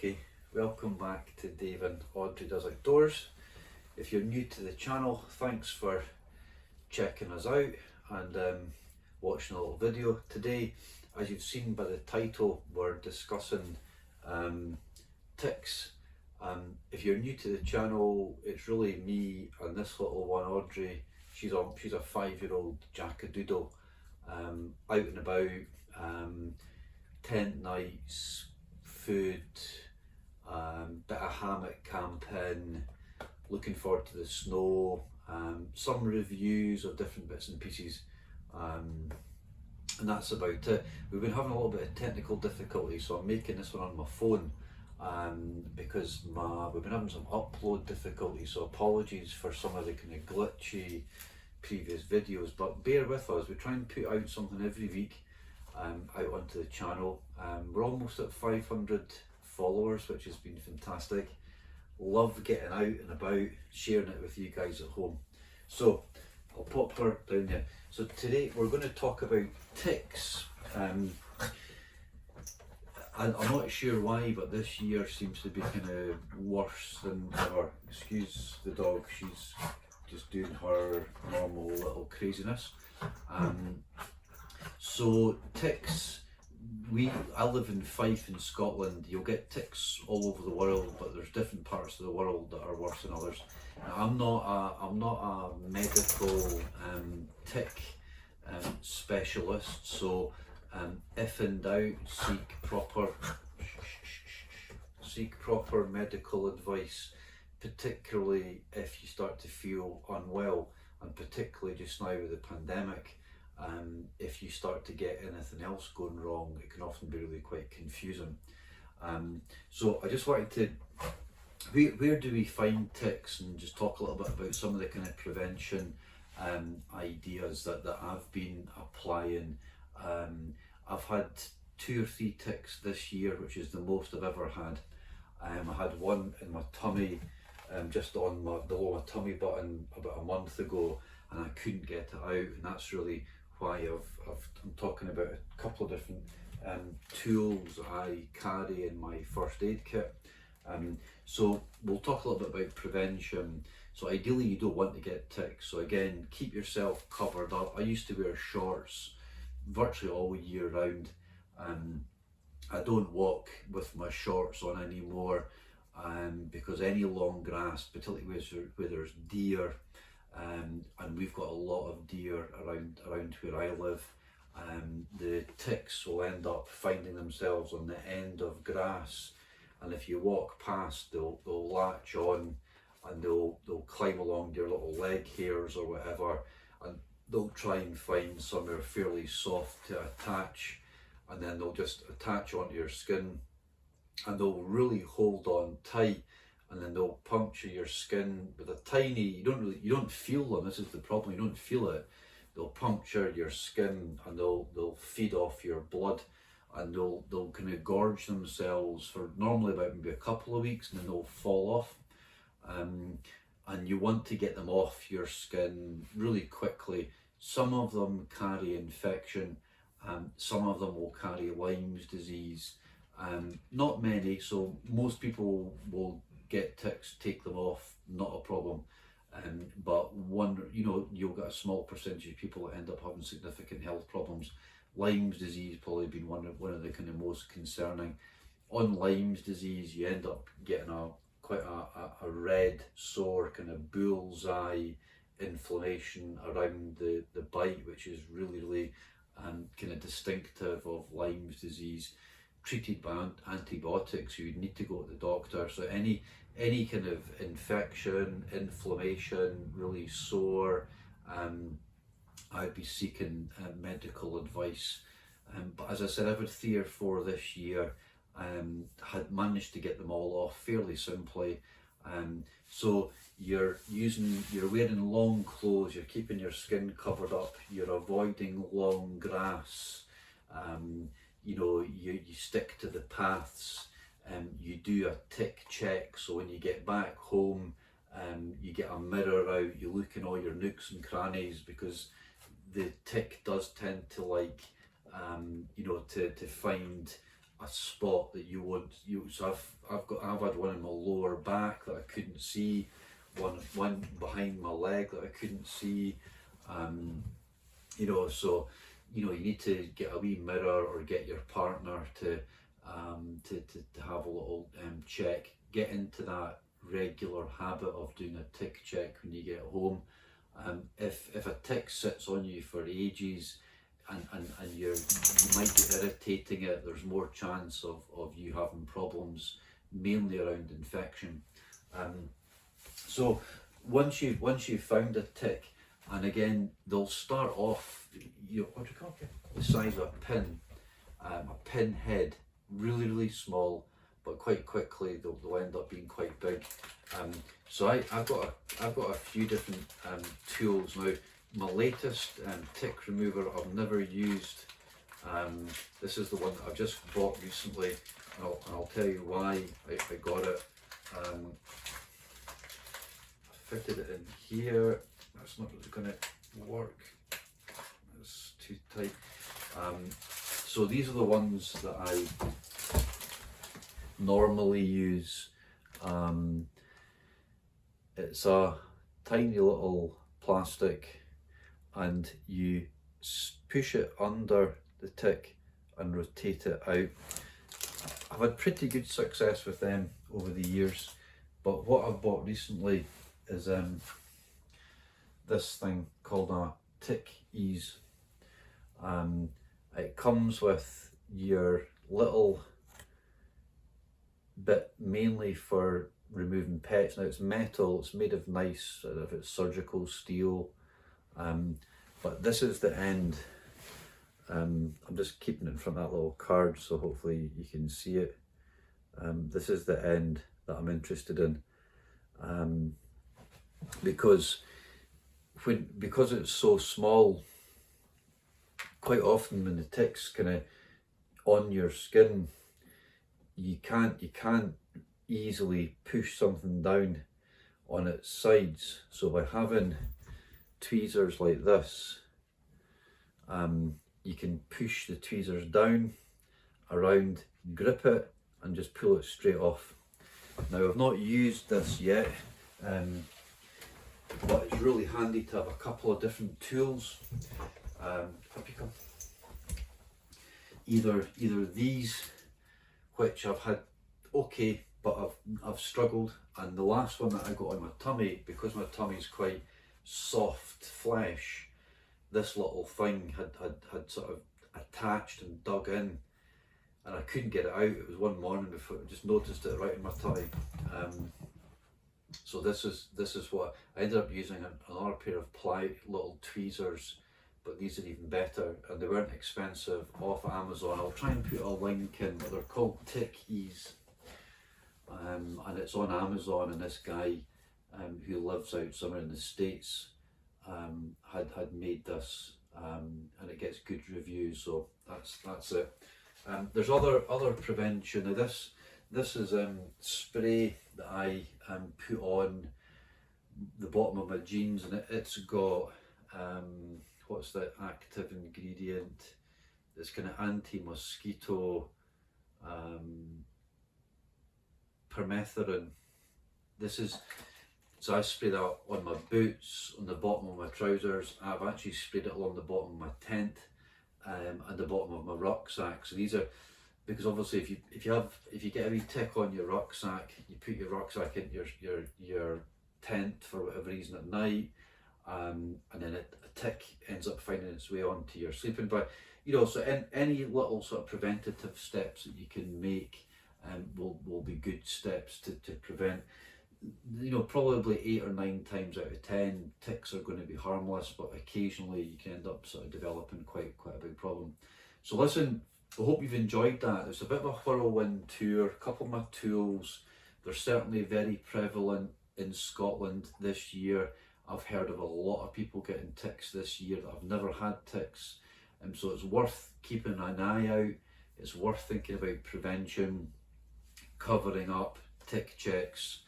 Okay, welcome back to Dave and Audrey Does Outdoors. If you're new to the channel, thanks for checking us out and watching a little video. Today, as you've seen by the title, we're discussing ticks. If you're new to the channel, it's really me and this little one, Audrey. She's a 5-year-old jackadoodle, out and about, tent nights, food, bit of hammock camping, looking forward to the snow, some reviews of different bits and pieces, and that's about it. We've been having a little bit of technical difficulty, so I'm making this one on my phone because we've been having some upload difficulties, so apologies for some of the kind of glitchy previous videos, but bear with us. We try and put out something every week out onto the channel. We're almost at 500 followers, which has been fantastic. Love getting out and about, sharing it with you guys at home. So I'll pop her down there. So today we're going to talk about ticks. And I'm not sure why, but this year seems to be kind of worse than ever. Excuse the dog, she's just doing her normal little craziness. So ticks, I live in Fife in Scotland. You'll get ticks all over the world, but there's different parts of the world that are worse than others. Now, I'm not a medical tick specialist, so if in doubt, seek proper medical advice, particularly if you start to feel unwell, and particularly just now with the pandemic. If you start to get anything else going wrong, it can often be really quite confusing. So I just wanted to, where do we find ticks, and just talk a little bit about some of the kind of prevention ideas that I've been applying. I've had 2 or 3 ticks this year, which is the most I've ever had. I had one in my tummy, just on below my tummy button about a month ago, and I couldn't get it out, and that's really why I'm talking about a couple of different tools I carry in my first aid kit. So we'll talk a little bit about prevention. So ideally you don't want to get ticks, so again, keep yourself covered up. I used to wear shorts virtually all year round. I don't walk with my shorts on anymore because any long grass, particularly where there's deer, and we've got a lot of deer around where I live, the ticks will end up finding themselves on the end of grass, and if you walk past, they'll latch on, and they'll climb along your little leg hairs or whatever, and they'll try and find somewhere fairly soft to attach, and then they'll just attach onto your skin, and they'll really hold on tight, and then they'll puncture your skin with a tiny, you don't feel them, this is the problem, you don't feel it. They'll puncture your skin, and they'll feed off your blood, and they'll kind of gorge themselves for normally about maybe a couple of weeks, and then they'll fall off. And you want to get them off your skin really quickly. Some of them carry infection, some of them will carry Lyme's disease. Not many, so most people will get ticks, take them off, not a problem. But you'll get a small percentage of people that end up having significant health problems. Lyme's disease probably been one of the kind of most concerning. On Lyme's disease, you end up getting quite a red, sore kind of bullseye inflammation around the bite, which is really kind of distinctive of Lyme's disease. Treated by antibiotics, you would need to go to the doctor. So any kind of infection, inflammation, really sore, I'd be seeking medical advice. But as I said, I've had 3 or 4 this year. Had managed to get them all off fairly simply. So you're wearing long clothes, you're keeping your skin covered up, you're avoiding long grass, you stick to the paths, you do a tick check, so when you get back home, you get a mirror out, you look in all your nooks and crannies, because the tick does tend to like, to find a spot that you want. So I've had one in my lower back that I couldn't see, one behind my leg that I couldn't see, so you need to get a wee mirror or get your partner to have a little check. Get into that regular habit of doing a tick check when you get home. If a tick sits on you for ages and you might be irritating it, there's more chance of you having problems, mainly around infection. So once you've found a tick, and again they'll start off, what do you call it? The size of a pin head, really small, but quite quickly they'll end up being quite big. So I've got a few different tools now. My latest tick remover I've never used. This is the one that I've just bought recently, and I'll tell you why I got it. I fitted it in here. That's not really going to work. It's too tight. So these are the ones that I normally use. It's a tiny little plastic, and you push it under the tick and rotate it out. I've had pretty good success with them over the years, but what I've bought recently is this thing called a Tick Ease. It comes with your little bit mainly for removing pets. Now it's metal, it's made of nice, if it's surgical steel, but this is the end. I'm just keeping it in front of that little card so hopefully you can see it. This is the end that I'm interested in, because it's so small, quite often when the tick's kind of on your skin, you can't easily push something down on its sides. So by having tweezers like this, you can push the tweezers down, around, grip it, and just pull it straight off. Now I've not used this yet, but it's really handy to have a couple of different tools. Either these, which I've had okay, but I've struggled, and the last one that I got on my tummy, because my tummy's quite soft flesh, this little thing had sort of attached and dug in, and I couldn't get it out. It was one morning before I just noticed it right in my tummy. So this is what I ended up using, another pair of little tweezers, but these are even better, and they weren't expensive, off Amazon. I'll try and put a link in, but they're called Tick Ease, and it's on Amazon. And this guy who lives out somewhere in the States had made this, and it gets good reviews, so that's it. There's other prevention. Now this is spray that I put on the bottom of my jeans, and it's got what's the active ingredient? It's kind of anti-mosquito permethrin. So I spray that on my boots, on the bottom of my trousers. I've actually sprayed it along the bottom of my tent, and the bottom of my rucksack. So these are, because obviously if you get a wee tick on your rucksack, you put your rucksack in your tent for whatever reason at night, and then a tick ends up finding its way onto your sleeping bag. So any little sort of preventative steps that you can make will be good steps to prevent. Probably 8 or 9 times out of 10 ticks are going to be harmless, but occasionally you can end up sort of developing quite a big problem. So listen, I hope you've enjoyed that. It's a bit of a whirlwind tour, a couple of my tools. They're certainly very prevalent in Scotland this year. I've heard of a lot of people getting ticks this year that have never had ticks, and so it's worth keeping an eye out. It's worth thinking about prevention, covering up, tick checks,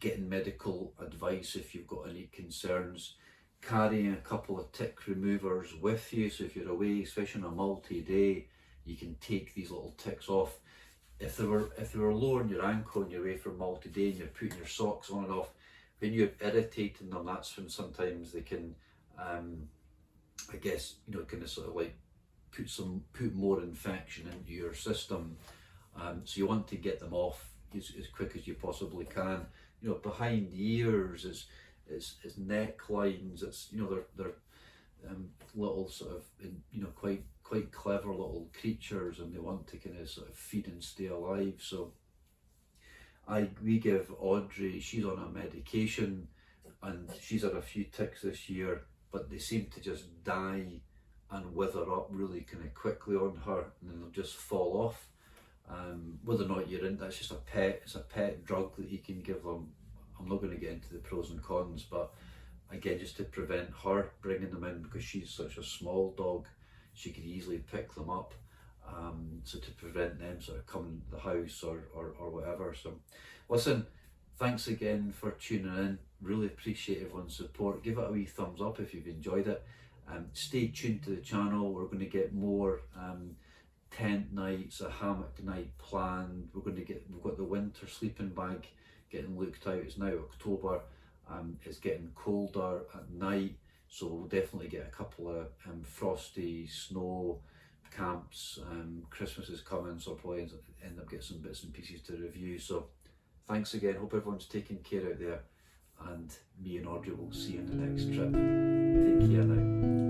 getting medical advice if you've got any concerns, carrying a couple of tick removers with you, so if you're away, especially on a multi-day, you can take these little ticks off. If they were lowering your ankle and you're away from multi-day and you're putting your socks on and off, when you're irritating them, that's when sometimes they can, I guess, you know, kind of sort of like put more infection into your system. So you want to get them off as quick as you possibly can. You know, behind the ears is necklines. It's, you know, they're little sort of, you know, quite clever little creatures, and they want to kind of sort of feed and stay alive. So we give Audrey, she's on a medication and she's had a few ticks this year, but they seem to just die and wither up really kind of quickly on her, and then they'll just fall off. Whether or not you're in, that's just it's a pet drug that you can give them. I'm not going to get into the pros and cons, but again, just to prevent her bringing them in, because she's such a small dog, she could easily pick them up. So to prevent them sort of coming to the house or whatever. So listen, thanks again for tuning in. Really appreciate everyone's support. Give it a wee thumbs up if you've enjoyed it. Stay tuned to the channel. We're going to get more tent nights, a hammock night planned. We've got the winter sleeping bag getting looked out. It's now October. It's getting colder at night, so we'll definitely get a couple of frosty snow camps. Christmas is coming, so I'll probably end up getting some bits and pieces to review. So thanks again. Hope everyone's taking care out there, and me and Audrey will see you on the next trip. Take care now.